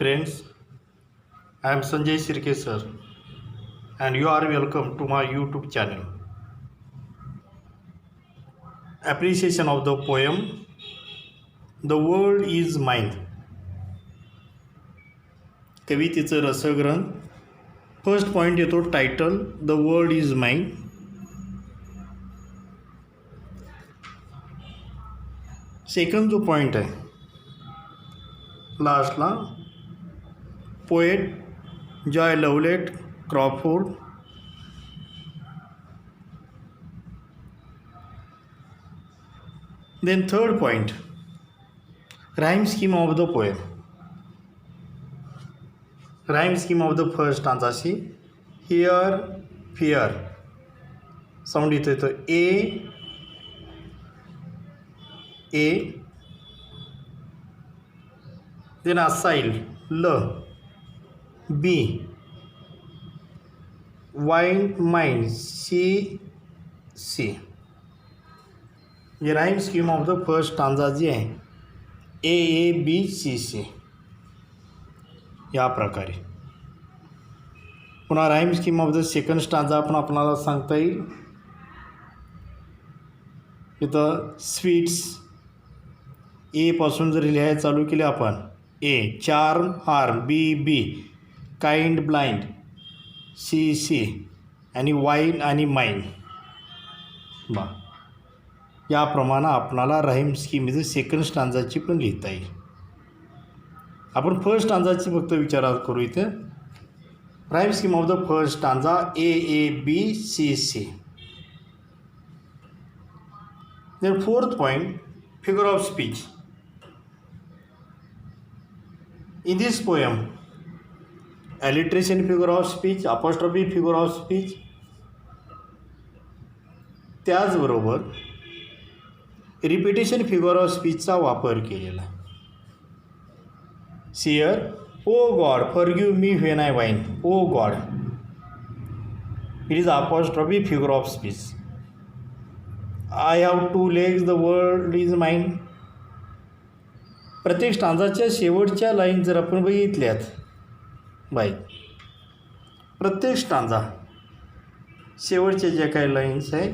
Friends, I am Sanjay Sirke sir, and you are welcome to my YouTube channel. Appreciation of the poem The World is Mine. कवितेचं रसग्रहण. First point येतो title the world is mine. Second जो point आहे लास्टला poet Joy Lovelet Crawford. Then third point rhyme scheme of the poem. Rhyme scheme of the first स्टांजाशी here fear sound इथं येतो A then असाइल ल B wild mind C. जे rhyme scheme of the first stanza जी आहे A B C या प्रकारे. पुन्हा rhyme scheme of the second stanza पण आपल्याला सांगता येईल. इथं स्वीट्स ए पासून जर लिहायला चालू केले आपण A charm harm B kind blind C आणि वाईन आणि माइन बा. याप्रमाणे आपणाला राईम स्कीममध्ये सेकंड स्टांजाची पण लिहिता येईल. आपण फर्स्ट स्टांजाची फक्त विचारात करू. इथे rhyme scheme of the first stanza A B C. Then fourth point figure of speech. In this poem alliteration figure of speech apostrophe figure of speech त्याचबरोबर रिपिटेशन फिगर ऑफ स्पीचचा वापर केलेला आहे. सियर O God forgive me when I whine. O God it is apostrophe figure of speech. I have 2 legs the world is mine. प्रत्येक स्टांजाच्या शेवटच्या line जर आपण बघितल्यात प्रत्येक स्टांजा शेवटच्या ज्या काही लाईन्स आहेत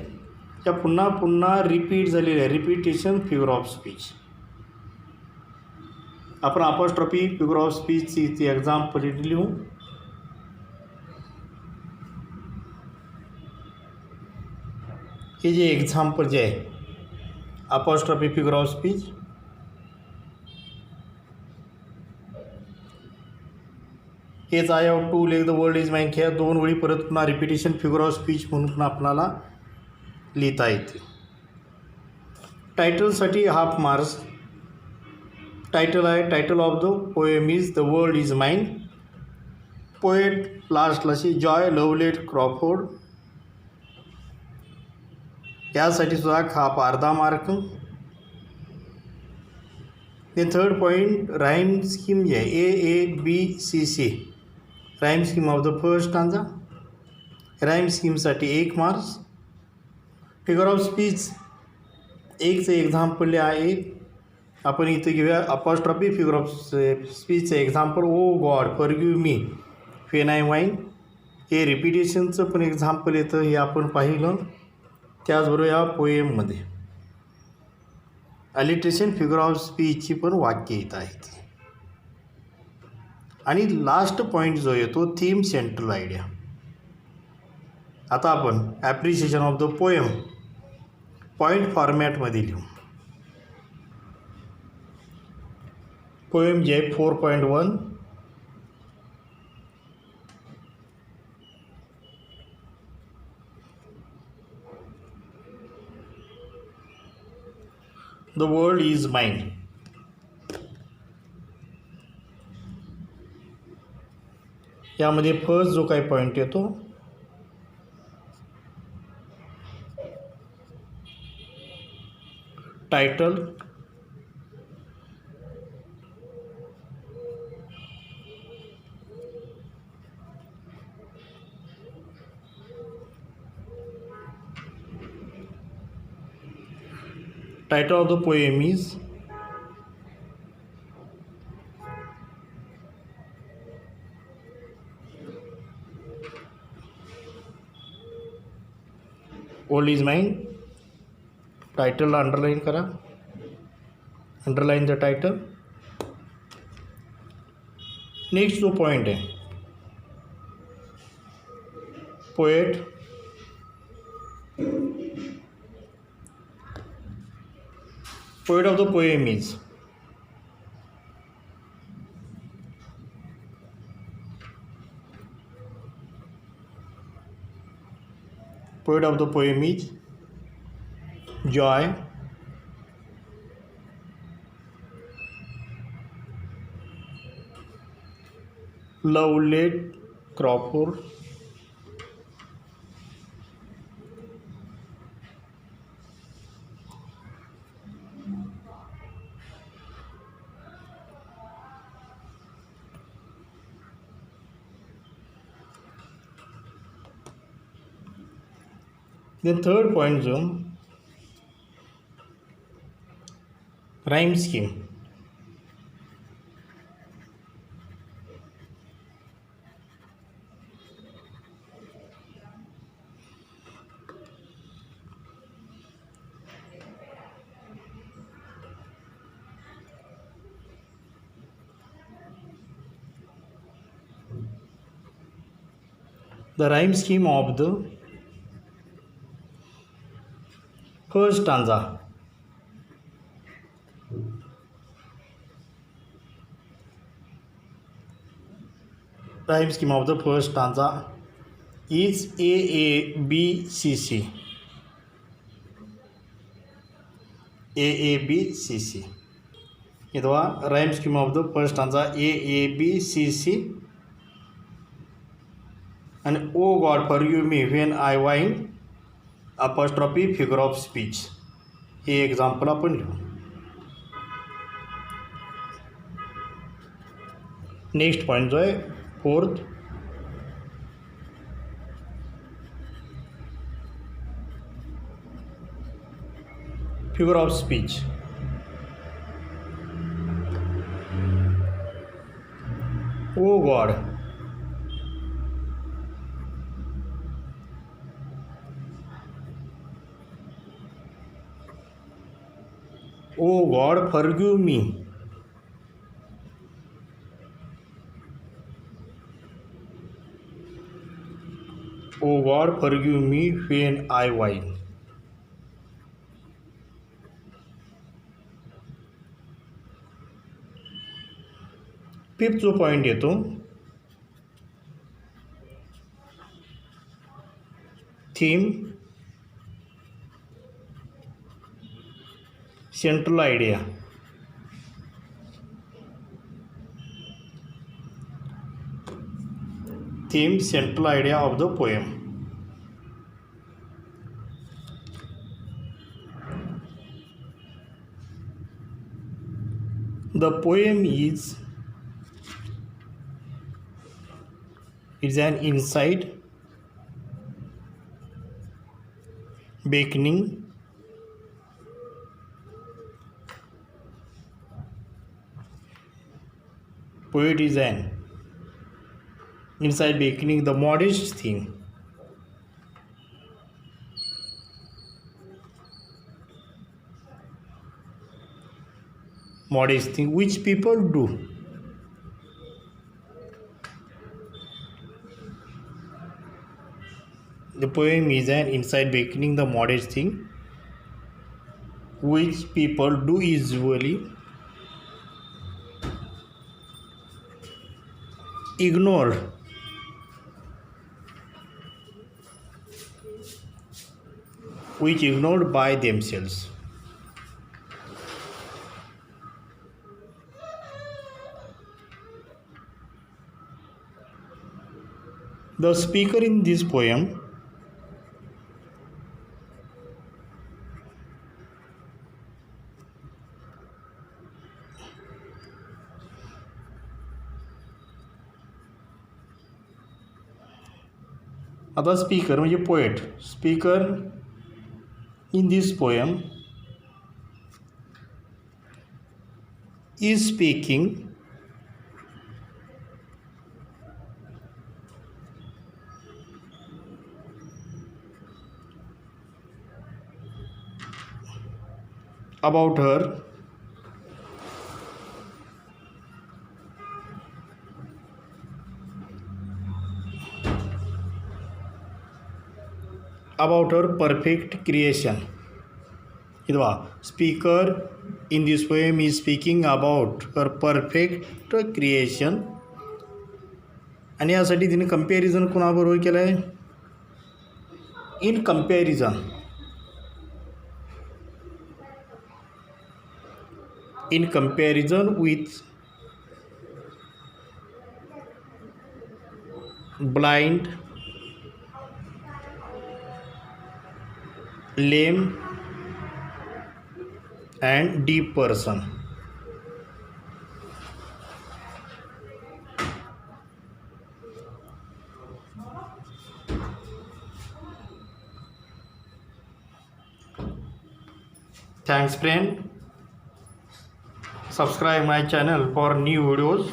त्या पुन्हा पुन्हा रिपीट झालेल्या आहे. Repetition figure of speech. आपण अपॉस्ट्रॉफी फिगर ऑफ स्पीचची एक्झाम्पल लिहू. हे जे एक्झाम्पल जे आहे apostrophe figure of speech H I have 2 legs the world is mine. ह्या दोन वेळी परत पुन्हा रिपिटेशन फिगर ऑफ स्पीच म्हणून पण आपल्याला लिहिता येते. टायटलसाठी हाफ मार्क्स. टायटल आहे title of the poem is the world is mine. Poet लास्टलाशी जॉय लवलेट क्रॉफोर्ड. यासाठी सुद्धा हाफ अर्धा मार्क. ते थर्ड पॉईंट राईम स्कीम जे आहे A B C. Rhyme scheme of the first stanza. Rhyme स्कीमसाठी 1 marks. Figure of speech एकचं example आहे. आपण इथं घेऊया अपॉस्ट्रॉफी फिगर ऑफ स्पीचचं example O God forgive me when I whine. हे रिपिटेशनचं पण एक्झाम्पल येतं हे आपण पाहिलं. त्याचबरोबर या पोएममध्ये ॲलिट्रेशन फिगर ऑफ स्पीचची पण वाक्य येत आहेत. आणि लास्ट पॉईंट जो येतो थीम सेंट्रल आयडिया. आता आपण appreciation of the poem point फॉर्मॅटमध्ये लिहू. पोएम जे 4.1 द वर्ल्ड इज माइन. यामध्ये फर्स्ट जो काही पॉईंट येतो title title of the poem is world is mine. टायटलला अंडरलाईन करा. Underline the title. नेक्स्ट जो पॉईंट आहे, poet. Poet of the poem is. Poet of the poem is Joy. Lovelet Crawford. Then third point zoom, rhyme scheme. The rhyme scheme of the first stanza. Rhyme scheme of the first stanza is A A B C C. A A B C C. इधवा rhyme scheme of the first stanza A A B C C. And oh God forgive me when I whine apostrophe figure of speech. हे example आपण लिहू. Next point जो आहे fourth, figure of speech. Oh God. Oh God, forgive me. Oh God, forgive me when I whine. Fifth जो point येतो, theme, central idea. Theme, central idea of the poem. The poem is an inside beckoning poet is an inside beckoning the modest thing. Modest thing which people do. The poem is an inside beckoning the modest thing which people do usually ignore. Which ignored by themselves. The speaker in this poem आता speaker म्हणजे poet. Speaker in this poem is speaking about her, perfect creation. इधवा speaker in this poem is speaking about her perfect creation. आणि यासाठी तिने comparison कोणाबरोबर केलं आहे? In comparison with blind, lame and deaf person. Thanks friend. Subscribe my channel for new videos.